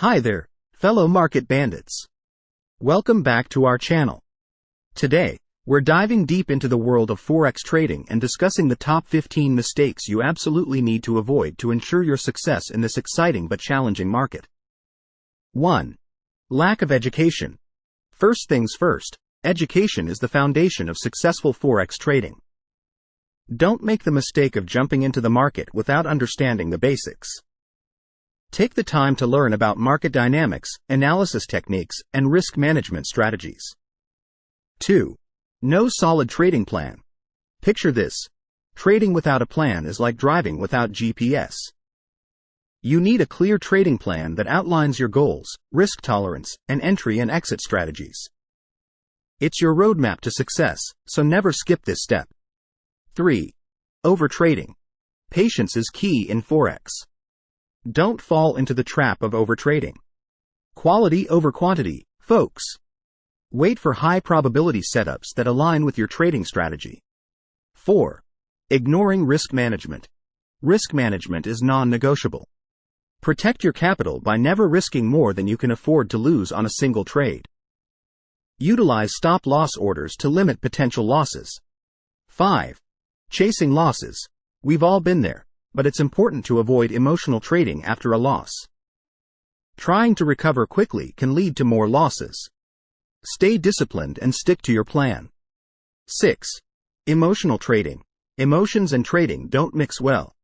Hi there, fellow market bandits. Welcome back to our channel. Today, we're diving deep into the world of Forex trading and discussing the top 15 mistakes you absolutely need to avoid to ensure your success in this exciting but challenging market. 1. Lack of education. First things first, education is the foundation of successful Forex trading. Don't make the mistake of jumping into the market without understanding the basics. Take the time to learn about market dynamics, analysis techniques, and risk management strategies. 2. No solid trading plan. Picture this. Trading without a plan is like driving without GPS. You need a clear trading plan that outlines your goals, risk tolerance, and entry and exit strategies. It's your roadmap to success, so never skip this step. 3. Overtrading. Patience is key in Forex. Don't fall into the trap of overtrading. Quality over quantity, folks. Wait for high probability setups that align with your trading strategy. 4. Ignoring risk management. Risk management is non-negotiable. Protect your capital by never risking more than you can afford to lose on a single trade. Utilize stop-loss orders to limit potential losses. 5. Chasing losses. We've all been there, but it's important to avoid emotional trading after a loss. Trying to recover quickly can lead to more losses. Stay disciplined and stick to your plan. 6. Emotional trading. Emotions and trading don't mix well.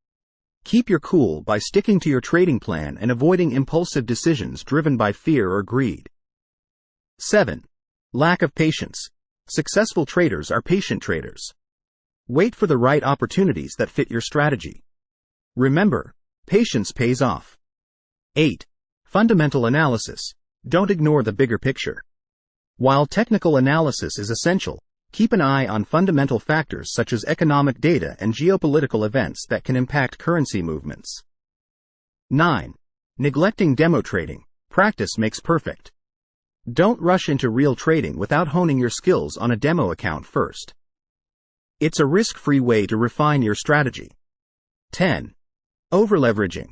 Keep your cool by sticking to your trading plan and avoiding impulsive decisions driven by fear or greed. 7. Lack of patience. Successful traders are patient traders. Wait for the right opportunities that fit your strategy. Remember, patience pays off. 8. Fundamental analysis. Don't ignore the bigger picture. While technical analysis is essential, keep an eye on fundamental factors such as economic data and geopolitical events that can impact currency movements. 9. Neglecting demo trading. Practice makes perfect. Don't rush into real trading without honing your skills on a demo account first. It's a risk-free way to refine your strategy. 10. Overleveraging.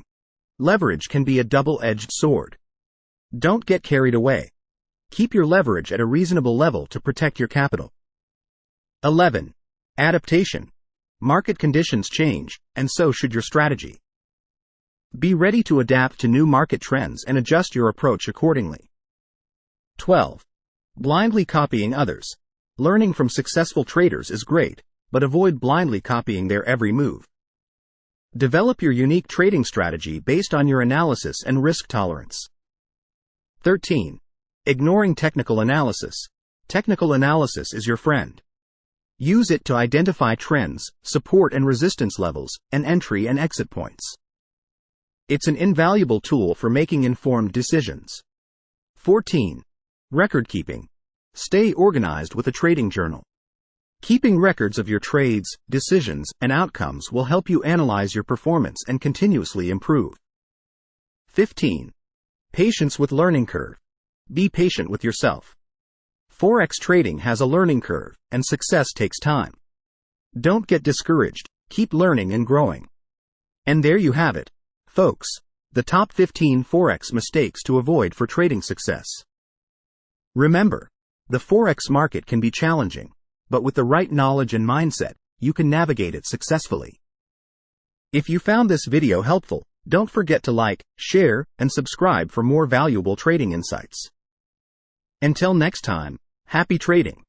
Leverage can be a double-edged sword. Don't get carried away. Keep your leverage at a reasonable level to protect your capital. 11. Adaptation. Market conditions change, and so should your strategy. Be ready to adapt to new market trends and adjust your approach accordingly. 12. Blindly copying others. Learning from successful traders is great, but avoid blindly copying their every move. Develop your unique trading strategy based on your analysis and risk tolerance. 13. Ignoring technical analysis. Technical analysis is your friend. Use it to identify trends, support and resistance levels, and entry and exit points. It's an invaluable tool for making informed decisions. 14. Record keeping. Stay organized with a trading journal. Keeping records of your trades, decisions, and outcomes will help you analyze your performance and continuously improve. 15. Patience with learning curve. Be patient with yourself. Forex trading has a learning curve, and success takes time. Don't get discouraged, keep learning and growing. And there you have it, folks, the top 15 Forex mistakes to avoid for trading success. Remember, the Forex market can be challenging, but with the right knowledge and mindset, you can navigate it successfully. If you found this video helpful, don't forget to like, share, and subscribe for more valuable trading insights. Until next time, happy trading!